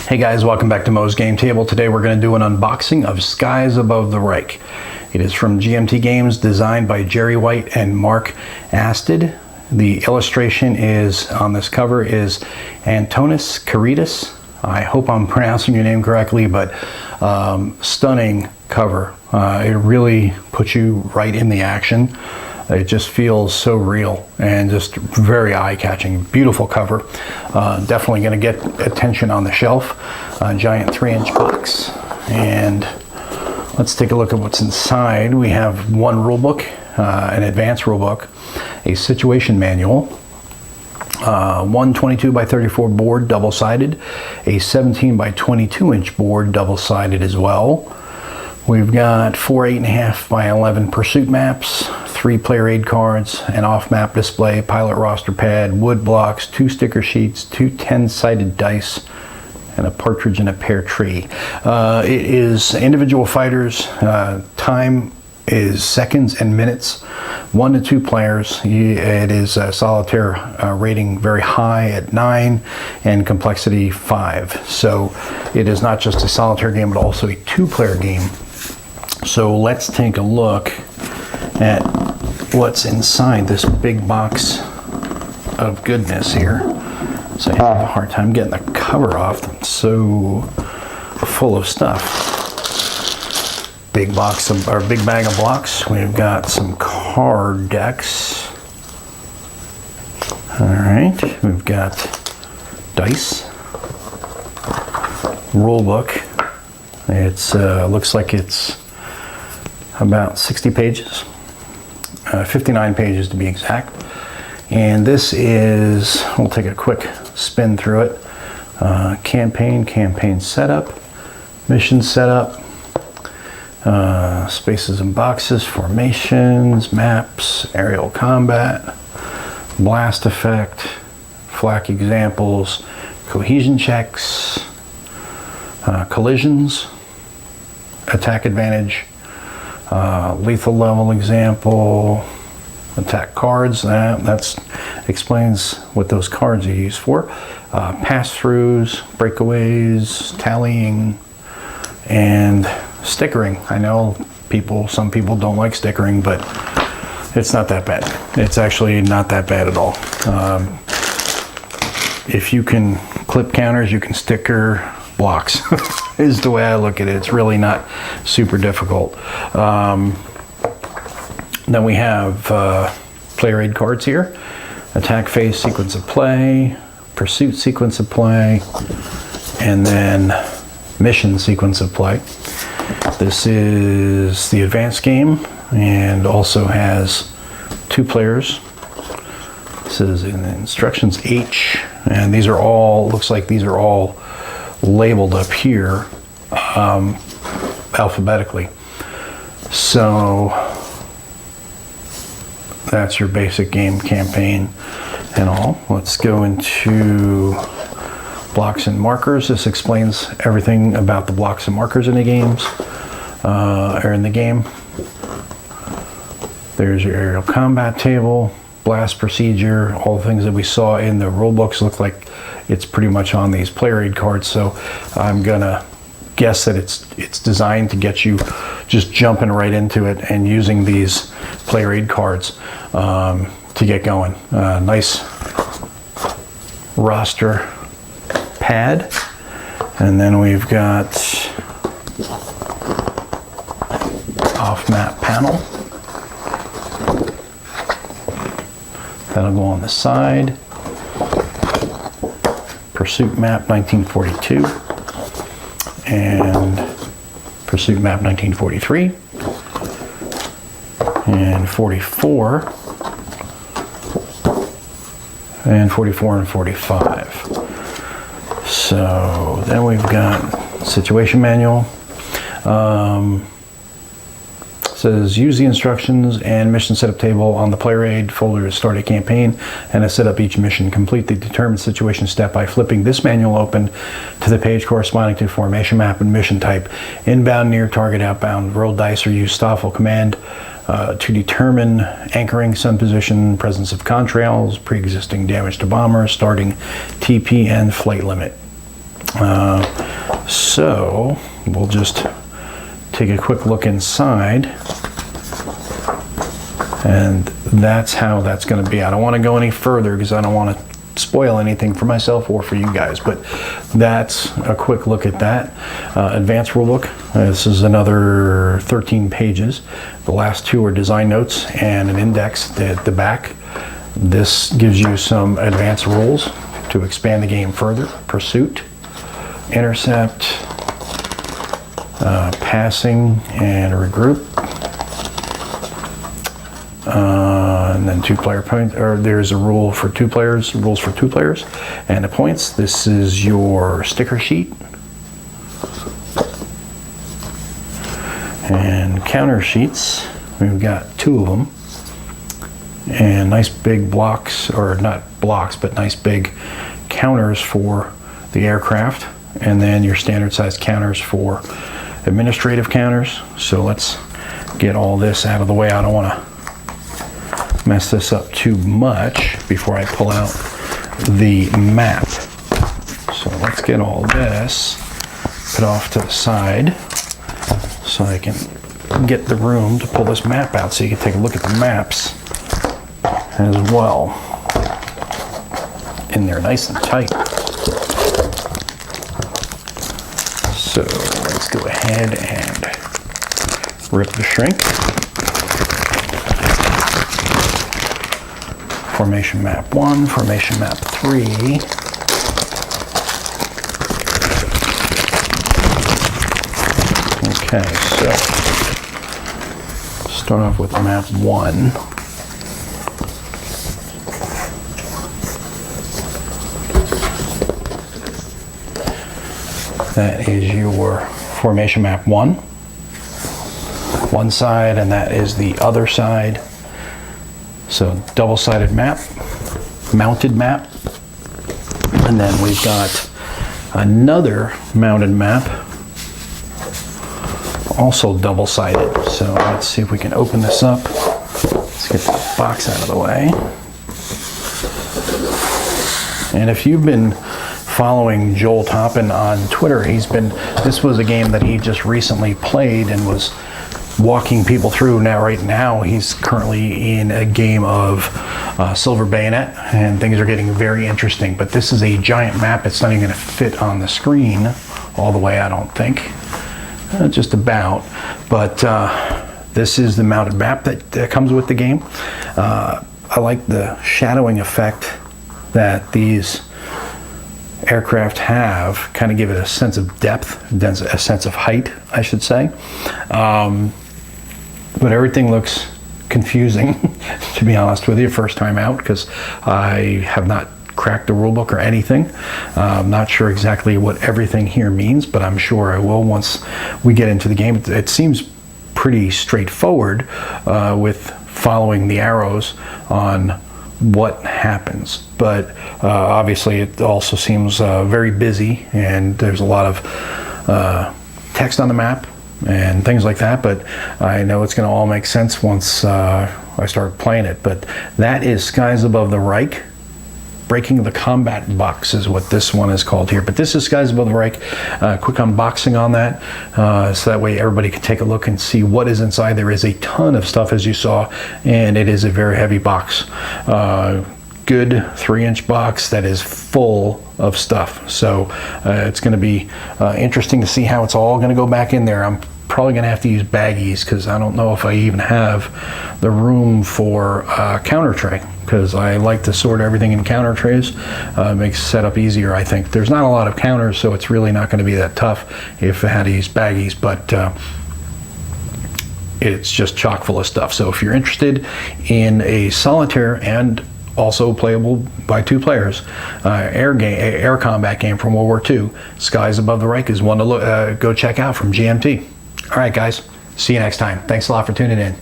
Hey guys, welcome back to Mo's Game Table. Today we're going to do an unboxing of Skies Above the Reich. It is from GMT Games, designed by Jerry White and Mark Asted. The illustration is on this cover is Antonis Caritas. I hope I'm pronouncing your name correctly, but stunning cover. It really puts you right in the action. It just feels so real and just very eye-catching. Beautiful cover. Definitely going to get attention on the shelf. Giant 3-inch box. And let's take a look at what's inside. We have one rule book, an advanced rule book, a situation manual, 122 by 34 board, double-sided, a 17 by 22 inch board, double-sided as well. We've got 4 8.5 by 11 pursuit maps, 3 player aid cards, an off-map display, pilot roster pad, wood blocks, 2 sticker sheets, 2 10-sided dice, and a partridge in a pear tree. It is individual fighters. Time is seconds and minutes. 1 to 2 players. It is a solitaire rating very high at 9 and complexity 5. So it is not just a solitaire game, but also a 2-player game. So let's take a look at what's inside this big box of goodness here. So I have a hard time getting the cover off. It's so full of stuff. Big box of, or big bag of blocks. We've got some card decks. All right, we've got dice, rule book. It's looks like it's about 60 pages, 59 pages to be exact. And this is, we'll take a quick spin through it. Campaign setup, mission setup, spaces and boxes, formations, maps, aerial combat, blast effect, flak examples, cohesion checks, collisions, attack advantage, lethal level example, attack cards. That explains what those cards are used for. Pass-throughs, breakaways, tallying, and stickering. I know some people don't like stickering, but it's not that bad. It's actually not that bad at all. If you can clip counters, you can sticker blocks is the way I look at it. It's really not super difficult. Then we have player aid cards here. Attack phase sequence of play, pursuit sequence of play, and then mission sequence of play. This is the advanced game and also has 2 players. This is in the instructions H, and these are all, looks like these are all labeled up here alphabetically. So that's your basic game campaign and all. Let's go into blocks and markers. This explains everything about the blocks and markers in the games, or in the game. There's your aerial combat table, blast procedure, all the things that we saw in the rule books look like it's pretty much on these player aid cards. So I'm gonna guess that it's designed to get you just jumping right into it and using these player aid cards to get going. Nice roster pad, and then we've got off-map panel. That'll go on the side. Pursuit map 1942 and pursuit map 1943 and 44 and 44 and 45. So then we've got situation manual. Says use the instructions and mission setup table on the player aid folder to start a campaign and to set up each mission. Complete the determined situation step by flipping this manual open to the page corresponding to formation map and mission type. Inbound, near target, outbound. Roll dice or use Stoffel command to determine anchoring, sun position, presence of contrails, pre-existing damage to bombers, starting TP and flight limit. So we'll just take a quick look inside, and that's how that's going to be. I don't want to go any further because I don't want to spoil anything for myself or for you guys, but that's a quick look at that. Advanced rulebook. This is another 13 pages. The last two are design notes and an index at the back. This gives you some advanced rules to expand the game further. Pursuit, intercept, passing, and regroup. And then two-player points, or there's a rule for two players, rules for two players, and the points. This is your sticker sheet. And counter sheets, we've got two of them. And nice big blocks, or not blocks, but nice big counters for the aircraft. And then your standard size counters for administrative counters. So let's get all this out of the way. I don't want to mess this up too much before I pull out the map. So let's get all this put off to the side so I can get the room to pull this map out so you can take a look at the maps as well. In there nice and tight. So let's go ahead and rip the shrink. Formation map 1, formation map 3. Okay, so start off with map 1. That is your formation map 1. One side, and that is the other side. So double-sided map, mounted map, and then we've got another mounted map, also double-sided. So let's see if we can open this up. Let's get the box out of the way. And if you've been following Joel Toppin on Twitter, this was a game that he just recently played and was walking people through. Right now he's currently in a game of Silver Bayonet, and things are getting very interesting. But this is a giant map. It's not even going to fit on the screen all the way, I don't think. Just about. But this is the mounted map that comes with the game. I like the shadowing effect that these aircraft have, kind of give it a sense of depth, a sense of height, I should say. But everything looks confusing, to be honest with you, first time out, because I have not cracked the rulebook or anything. I'm not sure exactly what everything here means, but I'm sure I will once we get into the game. It seems pretty straightforward with following the arrows on what happens, but obviously it also seems very busy, and there's a lot of text on the map and things like that, but I know it's going to all make sense once I start playing it. But that is Skies Above the Reich. Breaking the Combat Box is what this one is called here. But this is Skies Above the Reich. Quick unboxing on that, so that way everybody can take a look and see what is inside. There is a ton of stuff, as you saw, and it is a very heavy box. Good 3-inch box that is full of stuff. So it's going to be interesting to see how it's all going to go back in there. I'm probably going to have to use baggies because I don't know if I even have the room for counter tray, because I like to sort everything in counter trays. Makes setup easier, I think. There's not a lot of counters, so it's really not going to be that tough if I had to use baggies, but it's just chock full of stuff. So if you're interested in a solitaire and also playable by two players air combat game from World War II, Skies Above the Reich is one to go check out from GMT. All right, guys, see you next time. Thanks a lot for tuning in.